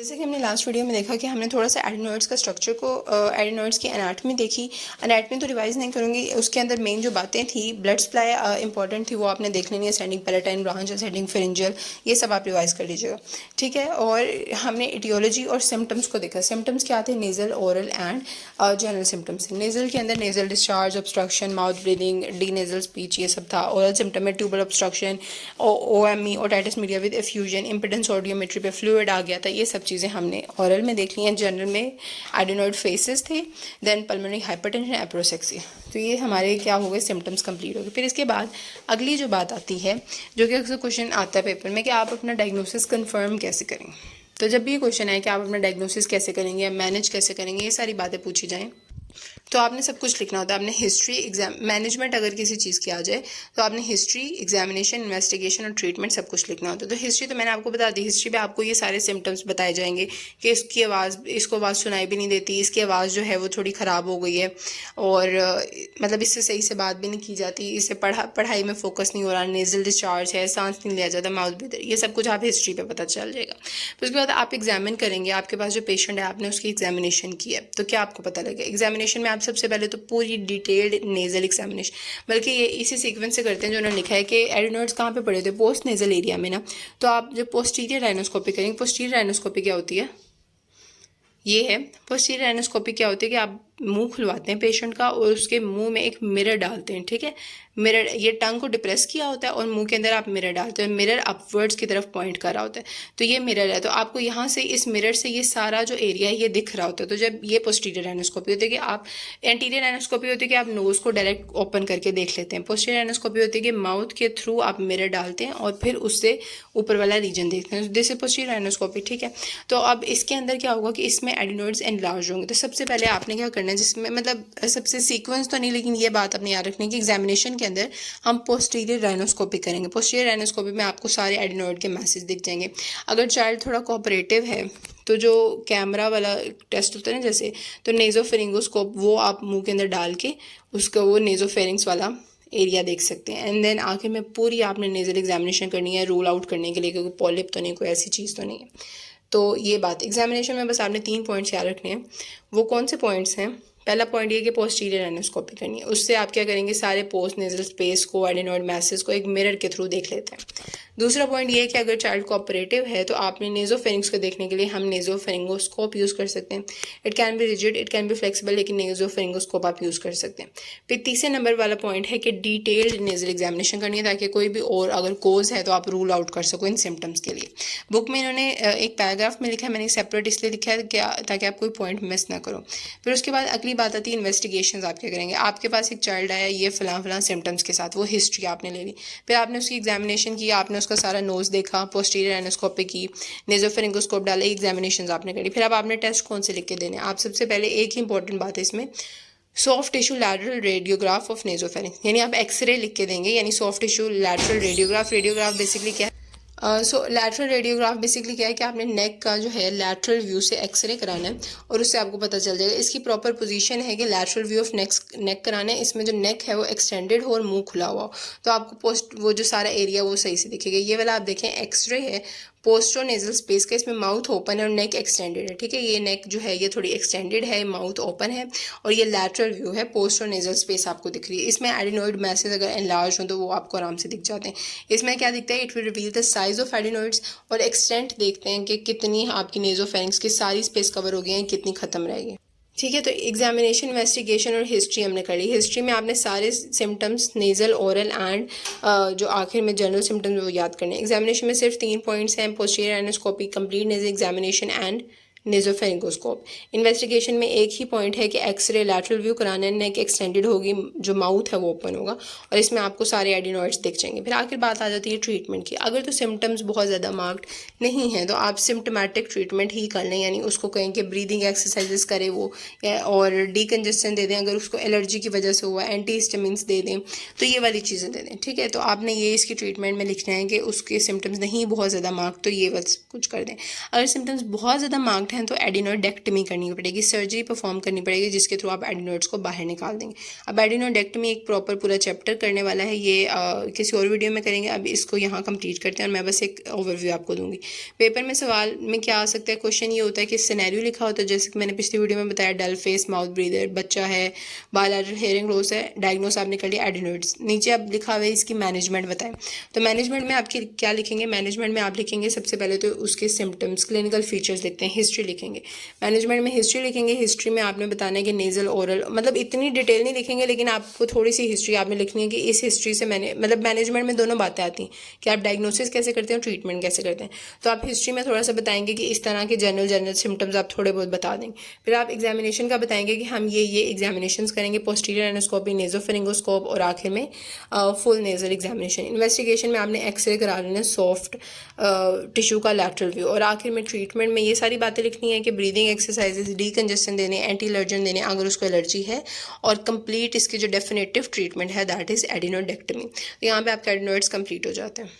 जैसे कि हमने लास्ट वीडियो में देखा कि हमने थोड़ा सा एडिनॉइड्स का स्ट्रक्चर को एडिनॉइड्स की एनाटमी देखी। एनाटमी तो रिवाइज नहीं करूँगी, उसके अंदर मेन जो बातें थी, ब्लड सप्लाई इंपॉर्टेंट थी, वो आपने देख लेनी है, sending palatine branch, sending pharyngeal, ये सब आप रिवाइज कर लीजिएगा, ठीक है। और हमने इटियोलॉजी और सिम्टम्स को देखा। सिम्टम्स क्या थे? Nasal, oral and general symptoms. Nasal के अंदर nasal discharge, obstruction, mouth breathing, denasal speech, ये सब था। ओरल सिम्टम में tubal obstruction, OME, otitis media with effusion, impedance audiometry पे फ्लूइड आ गया था। ये सब चीज़ें हमने ऑरल में देख ली हैं। जनरल में एडिनॉइड फेसेस थे, देन पल्मोनरी हाइपरटेंशन, एप्रोसेक्सी। तो ये हमारे क्या हो गए? सिम्टम्स कंप्लीट हो गए। फिर इसके बाद अगली जो बात आती है, जो कि अक्सर क्वेश्चन आता है पेपर में, कि आप अपना डायग्नोसिस कंफर्म कैसे करेंगे। तो जब भी ये क्वेश्चन है कि आप अपना डायग्नोसिस कैसे करेंगे या मैनेज कैसे करेंगे, ये सारी बातें पूछी जाएँ, तो आपने सब कुछ लिखना होता है। आपने हिस्ट्री, एग्जाम, मैनेजमेंट अगर किसी चीज़ की आ जाए तो आपने हिस्ट्री, एग्जामिनेशन, इन्वेस्टिगेशन और ट्रीटमेंट सब कुछ लिखना होता है। तो हिस्ट्री तो मैंने आपको बता दी। हिस्ट्री पे आपको ये सारे सिम्टम्स बताए जाएंगे कि इसकी आवाज़, इसको आवाज़ सुनाई भी नहीं देती, इसकी आवाज़ जो है वो थोड़ी ख़राब हो गई है, और मतलब इससे सही से बात भी नहीं की जाती, इससे पढ़ाई में फोकस नहीं हो रहा, नेजल डिस्चार्ज है, सांस नहीं लिया जाता, माउथ ब्रीदर, ये सब कुछ आप हिस्ट्री पे पता चल जाएगा। फिर उसके बाद आप एग्जामिन करेंगे, आपके पास जो पेशेंट है, आपने उसकी एग्जामिनेशन की है, तो क्या आपको पता लगेगा? एग्जामिनेशन में आप सबसे पहले तो पूरी डिटेल्ड नेजल एग्जामिनेशन, बल्कि ये इसी सीक्वेंस से करते हैं जो उन्होंने लिखा है कि एडिनॉइड्स कहाँ पे पड़े थे? पोस्ट नेजल एरिया में ना। तो आप जब पोस्टीरियर राइनोस्कोपी करेंगे, पोस्टीरियर राइनोस्कोपी क्या होती है? ये है पोस्टीरियर राइनोस्कोपी। क्या होती है कि आप मुंह खुलवाते हैं पेशेंट का और उसके मुंह में एक मिरर डालते हैं, ठीक है। मिरर, ये टंग को डिप्रेस किया होता है और मुंह के अंदर आप मिरर डालते हैं, मिरर अपवर्ड्स की तरफ पॉइंट कर रहा होता है। तो ये मिरर है, तो आपको यहाँ से इस मिरर से ये सारा जो एरिया है ये दिख रहा होता है। तो जब ये पोस्टीरियर राइनोस्कोपी होती है कि आप, एंटीरियर राइनोस्कोपी होती है कि आप नोज को डायरेक्ट ओपन करके देख लेते हैं। पोस्टीरियर राइनोस्कोपी होती है कि माउथ के थ्रू आप मिरर डालते हैं और फिर उससे ऊपर वाला रीजन देखते हैं। दिस इज पोस्टीरियर राइनोस्कोपी, ठीक है। तो अब इसके अंदर क्या होगा कि इसमें एडिनॉइड्स एनलार्ज होंगे। तो सबसे पहले आपने क्या करना है, जिसमें मतलब सबसे सीक्वेंस तो नहीं, लेकिन ये बात अपने याद रखनी है कि एग्जामिनेशन के अंदर हम पोस्टीरियर राइनोस्कोपी करेंगे। पोस्टीरियर राइनोस्कोपी में आपको सारे एडिनॉइड के मैसेज दिख जाएंगे। अगर चाइल्ड थोड़ा कोऑपरेटिव है तो जो कैमरा वाला टेस्ट होता है ना, जैसे, तो नेजोफेरिंगोस्कोप, वो आप मुंह के अंदर डाल के उसका वो नेजोफेरिंग्स वाला एरिया देख सकते हैं। एंड देन आखिर में पूरी आपने नेजल एग्जामिनेशन करनी है रूल आउट करने के लिए, क्योंकि पॉलिप तो नहीं, कोई ऐसी चीज़ तो नहीं है। तो ये बात एग्जामिनेशन में बस आपने 3 पॉइंट्स याद रखने हैं। वो कौन से पॉइंट्स हैं? पहला पॉइंट ये कि पोस्टीरियर राइनोस्कोपी करनी है। उससे आप क्या करेंगे, सारे पोस्ट नेजल स्पेस को, एडिनॉइड मैसेज को एक मिरर के थ्रू देख लेते हैं। दूसरा पॉइंट ये है कि अगर चाइल्ड कोऑपरेटिव है तो आपने नेजोफेरिंग्स को देखने के लिए हम नेजोफेरिंगोस्कोप यूज़ कर सकते हैं। It can be rigid, it can be flexible, लेकिन नेजोफेरिंगोस्कोप आप यूज़ कर सकते हैं। फिर तीसरे नंबर वाला पॉइंट है कि डिटेल्ड नेजल एग्जामिनेशन करनी है, ताकि कोई भी और अगर कोज है तो आप रूल आउट कर सको इन सिम्टम्स के लिए। बुक में इन्होंने एक पैराग्राफ में लिखा है, मैंने सेपरेट इसलिए लिखा है क्या, ताकि आप कोई पॉइंट मिस ना करो। फिर उसके बाद अगली बात आती है इन्वेस्टिगेशंस आप क्या करेंगे। आपके पास एक चाइल्ड आया ये फलां सिम्टम्स के साथ, वो हिस्ट्री आपने ले ली, फिर आपने उसकी एग्जामिनेशन की, आपने उसका सारा नोज देखा, पोस्टीरियर राइनोस्कोपी की, नेजोफेरिंगोस्कोप डाला, एग्जामिनेशंस आपने करी। फिर अब आपने टेस्ट कौन से लिख के देने? आप सबसे पहले एक ही इंपॉर्टेंट बात है इसमें, soft tissue lateral radiograph of nasopharynx, यानी आप एक्सरे लिख के देंगे, यानी soft tissue lateral radiograph. Radiograph basically क्या है? सो लैटरल रेडियोग्राफ बेसिकली क्या है कि आपने नेक का जो है लैटरल व्यू से एक्सरे कराना है और उससे आपको पता चल जाएगा। इसकी प्रॉपर पोजीशन है कि लैटरल व्यू ऑफ नेक कराना है, इसमें जो नेक है वो एक्सटेंडेड हो और मुंह खुला हुआ हो, तो आपको पोस्ट वो जो सारा एरिया वो सही से दिखेगा। ये वाला आप देखें एक्सरे है पोस्टो नेजल स्पेस का, इसमें माउथ ओपन है और नेक एक्सटेंडेड है, ठीक है। ये नेक जो है ये थोड़ी एक्सटेंडेड है, माउथ ओपन है, और ये लैटरल व्यू है, पोस्टो नेजल स्पेस आपको दिख रही है। इसमें एडिनॉइड मैसेज अगर एनलार्ज हो तो वो आपको आराम से दिख जाते हैं। इसमें क्या दिखता है, it will reveal the size of adenoids, और एक्सटेंट देखते हैं कि कितनी आपकी नेजोफेरिंग्स की सारी स्पेस कवर हो गई है, कितनी खत्म रह गई, ठीक है। तो एग्जामिनेशन, इन्वेस्टिगेशन और हिस्ट्री हमने कर ली। हिस्ट्री में आपने सारे सिम्टम्स नेजल, ओरल एंड जो आखिर में जनरल सिम्टम्स वो याद करने। एग्जामिनेशन में सिर्फ 3 पॉइंट्स हैं, posterior rhinoscopy, complete nasal examination and nasopharyngoscope. Investigation में एक ही पॉइंट है कि एक्सरे लैटरल व्यू कराना है, नेक एक्सटेंडेड होगी, जो माउथ है वो ओपन होगा, और इसमें आपको सारे एडिनॉइड्स दिख जाएंगे। फिर आखिर बात आ जाती है ट्रीटमेंट की। अगर तो सिम्टम्स बहुत ज़्यादा मार्क्ड नहीं हैं तो आप सिम्टोमेटिक ट्रीटमेंट ही कर लें, यानी उसको कहें कि ब्रीदिंग एक्सरसाइजेस करे वो, और डीकंजेस्टेंट दे दें, अगर उसको एलर्जी की वजह से हुआ एंटी हिस्टामिन्स दे दें, तो ये वाली चीज़ें दे दें, ठीक है। तो आपने ये इसकी ट्रीटमेंट में लिखना है कि उसके सिम्टम्स नहीं बहुत ज़्यादा मार्क्ड, तो ये बस कुछ कर दें। अगर सिम्टम्स बहुत ज़्यादा मार्क्ड हैं तो एडिनोइडेक्टमी करनी पड़ेगी, सर्जरी परफॉर्म करनी पड़ेगी जिसके थ्रू आप एडिनोइड्स को बाहर निकाल देंगे। अब एडिनोइडेक्टमी एक प्रॉपर पूरा चैप्टर करने वाला है, ये किसी और वीडियो में करेंगे। अब इसको यहाँ कंप्लीट करते हैं और मैं बस एक ओवरव्यू आपको दूंगी। पेपर में सवाल में क्या आ सकता है, क्वेश्चन ये होता है कि सिनेरियो लिखा होता है, जैसे कि मैंने पिछली वीडियो में बताया, डल फेस, माउथ ब्रीदर, बच्चा है, बायलैटरल हेयरिंग लॉस है, डायग्नोस आपने कर लिया एडिनोइड्स, नीचे अब लिखा हुआ है इसकी मैनेजमेंट बताएं। तो मैनेजमेंट में आपकी क्या लिखेंगे, मैनेजमेंट में आप लिखेंगे सबसे पहले तो उसके सिम्टम्स, क्लिनिकल फीचर्स लिखते हैं, हिस्ट्री लिखेंगे। मैनेजमेंट में हिस्ट्री लिखेंगे, हिस्ट्री में आपने बताना है कि नेजल ओरल, मतलब इतनी डिटेल नहीं लिखेंगे लेकिन आपको थोड़ी सी हिस्ट्री आपने लिखनी है कि इस हिस्ट्री से मैंने, मतलब मैनेजमेंट में दोनों बातें आती हैं कि आप डायग्नोसिस कैसे करते हैं और ट्रीटमेंट कैसे करते हैं। तो आप हिस्ट्री में थोड़ा सा बताएंगे कि इस तरह के जनरल सिम्टम्स आप थोड़े बहुत बता देंगे। फिर आप एग्जामिनेशन का बताएंगे कि हम ये एग्जामिनेशन करेंगे, पोस्टीरियर एंडोस्कोपी, नेजोफेरिंगोस्कोप और आखिर में फुल नेजल एग्जामिनेशन। इन्वेस्टिगेशन में आपने एक्सरे करा लेना, सॉफ्ट टिश्यू का लैटरल व्यू, और आखिर में ट्रीटमेंट में ये सारी बातें लिखनी है कि ब्रीदिंग एक्सरसाइजेज, डीकंजेशन देने, एंटी एलर्जन देने अगर उसको एलर्जी है, और कंप्लीट इसकी जो डेफिनेटिव ट्रीटमेंट है दैट इज एडिनोइडेक्टमी। तो यहाँ पे आपके एडिनोइड्स कंप्लीट हो जाते हैं।